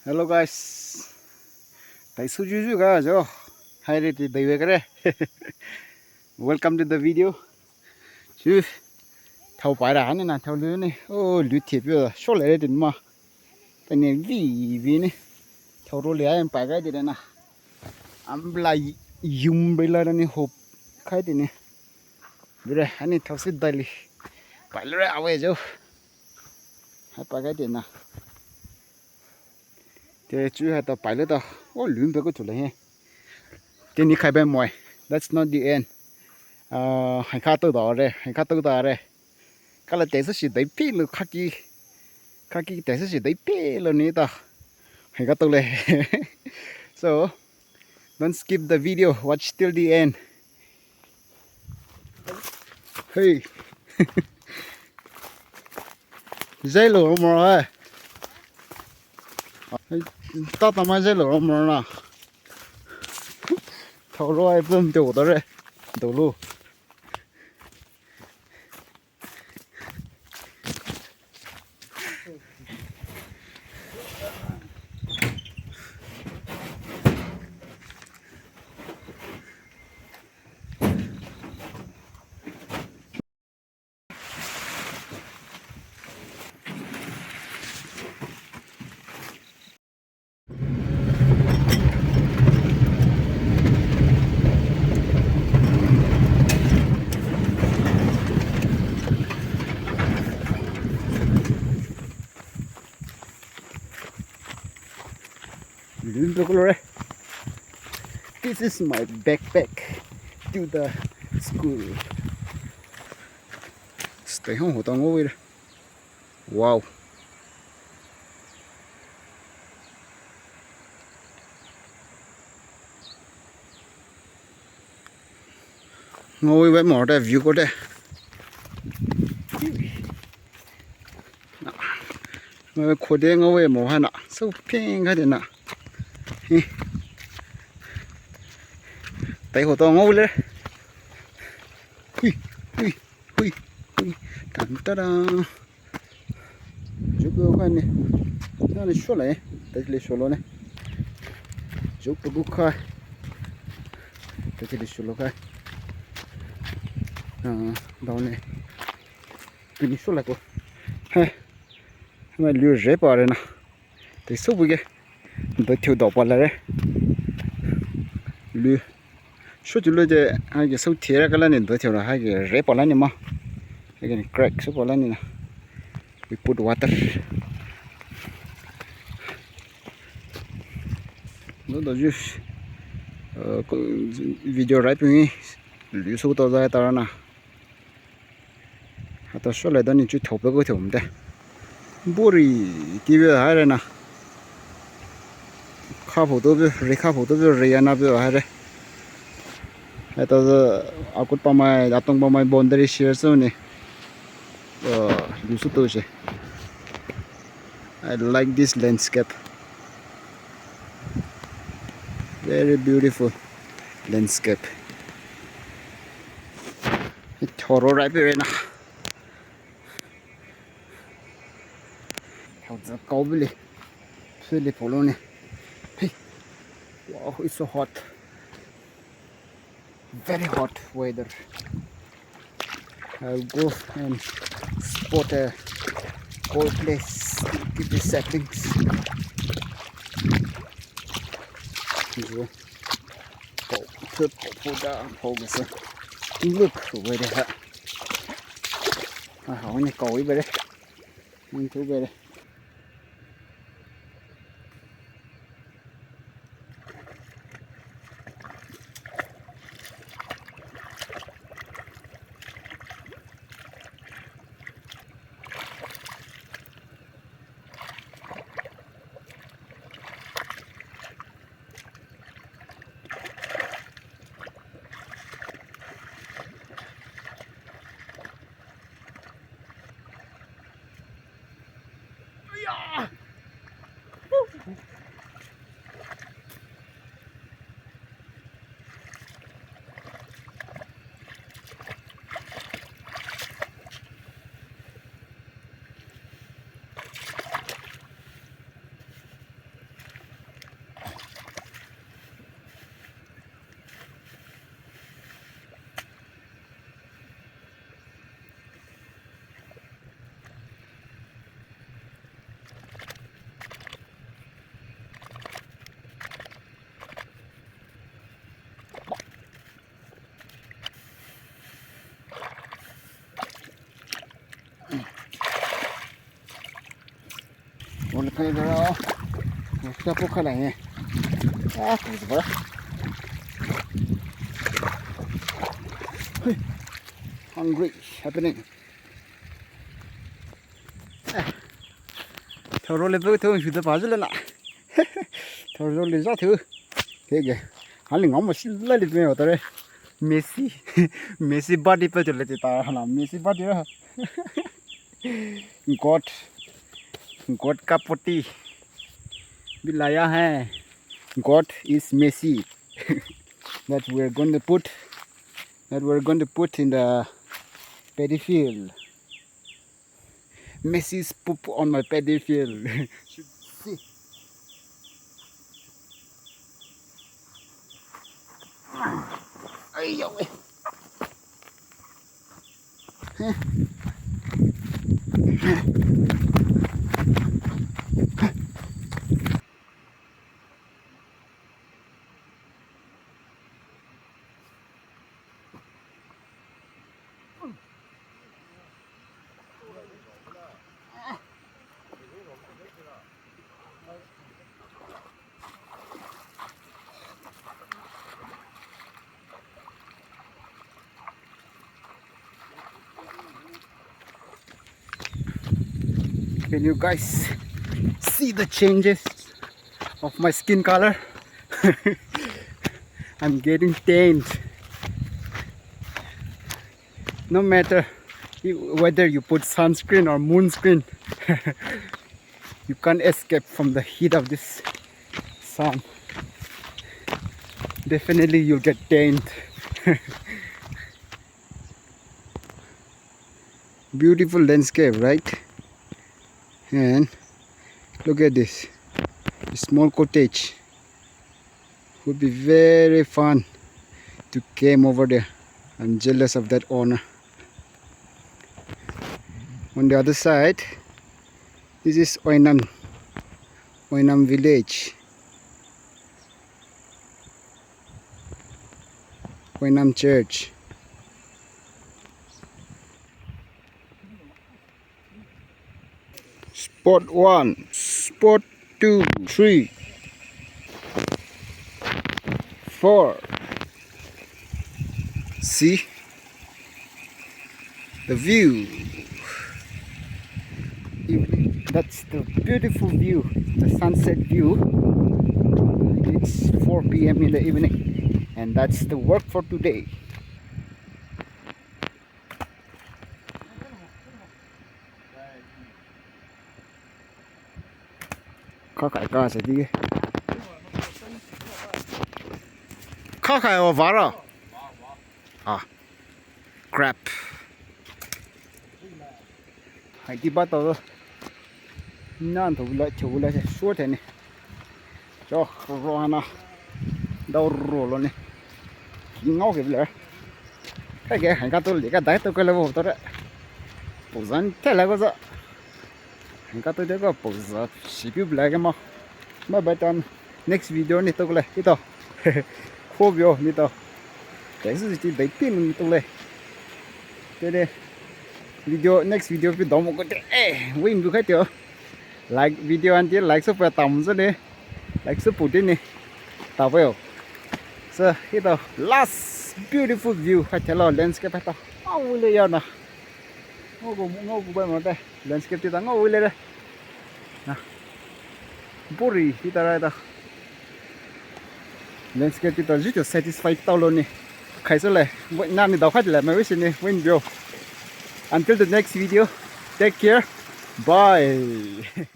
Hello guys. Tại su ju ga jo. Hai re ti dai kare. Welcome to the video. Chu thâu phải ra nè, thâu lưới nè. Ô lưới thiệt bây giờ số lại đến mà. Cái này vì nè. Thâu rồi lại em phải cái gì đây nè. Am lại yum bây giờ nè hộp khai đi nè. Bây giờ anh thâu xịt đây đi. Phải rồi ao về jo. Hai phải cái gì nè. Thế chú hai tao phải rồi tao. Ô lưới bây có chỗ này he. Thế này khai bên ngoài. That's not the end. Hành khát tôi đó rồi, hành khát tôi đó rồi. Cái là tại sao chỉ đấy phi luôn khát kí tại sao chỉ đấy phi luôn nè ta. Hành khát tôiเลย So don't skip the video, watch till the end. Hey. Dây lửa mà rồi. Tao tao mới dây lửa mà nè. Thầu rồi bơm chỗ đó rồi. Đồ luôn. This is my backpack to the school. Stay home hold on over there. Wow. Ngồi với mỏ đây view có đây. Ngồi khổ đen ngồi với mỏ hả? Sâu phèn cái gì nè. Tay hồ to ngồi lên. Hui hui hui hui. Tàn ta da. Giúp đỡ cái này. Nó là số này. Đây là số này. Giúp đỡ bút khai. Đây là số khai. Đó này. Cái này số là cô. Ha. Mà lừa rẻ bỏ rồi nè. Thì số bây giờ. Tôi thiếu đỏ bỏ lại đấy. Lừa. Số chủ lưu thì hai cái số thiệt cái này tôi thiếu là hai cái rễ bỏ lại nè mà. Hai cái crack số bỏ lại nè. We put water. Nó đó chứ. Video right với lừa số tao ra tao nè. Tao số lại đó nên chú thầu với cái thầu mình đây. Buri TV hai đây nè. Khá phổ tôi với khá phổ tôi với rễ na với hai đây. Ito ako pa may atong pa may boundary share zone eh. Gusto to siya. I like this landscape. Very beautiful landscape. Thoro right here na. How the cowbelly. Really follow ne. Hey. Wow, it's so hot. Very hot weather. I'll go and spot a cold place. Give the settings. Rồi. Cậu thước cậu down. Hold this. Look over there. Hỏi này cậu ấy về đây. Anh chú về đây. 원래 편이더라. 진짜 폭하네. 아, 보지 봐라. Hungry happening. Thầu rồi lên với thương chúng ta phá rất là nặng. Thầu rồi lên rất thứ. Thế kìa. Hắn liền ngóng mà xin lấy được nhiều tới đây. Messi. Messi body पे चले थे तारा ना Messi body रहा. God का पोती भी लाया है. God is Messi. that we're going to put in the paddy field. Messi's poop on my paddy field. Should see. Ay, yo, Can you guys see the changes of my skin color? I'm getting tanned. No matter whether you put sunscreen or moon screen, you can't escape from the heat of this sun. Definitely you'll get tanned. Beautiful landscape, right? And look at this. A small cottage. Would be very fun to camp over there. I'm jealous of that owner. On the other side, this is Oinam village. Oinam church. Spot 1, spot 2, 3, 4. See the view. That's the beautiful view, the sunset view. It's 4 p.m. in the evening, and that's the work for today. Có cái ca sẽ đi. Có cái ở vả rồi. À, crap. Hãy đi bắt đầu. Nan thủ lại chủ lại suốt thế này. Cho rồi na. Đâu rồi luôn này. Ngáo kịp lại. Cái kia hãy cái tôi lấy cái đáy tôi cái level tôi đấy. Bộ dáng thế là có gì? Hãy tôi thấy có bộ dáng chỉ biết lại cái mà bây giờ next video này tôi lại cái đó. Khô biểu này đó. Cái gì chỉ để tin tôi lại. Thế đây. Next video phía đó một cái win được hết chưa? Like video anh chị like super tầm rồi đấy. Like super đi nè. Tao vào. So, cái đó last beautiful view hay là landscape hay tao. Vui lên nào. Ngô của bên mà đây. Landscape thì tao vui lên đây. Nè. Buri thì tao ra tao. Landscape thì tao rất là satisfied tao luôn nè. Khai số lại. Vậy nam thì tao khách lại mấy cái này win video. Until the next video, take care. Bye.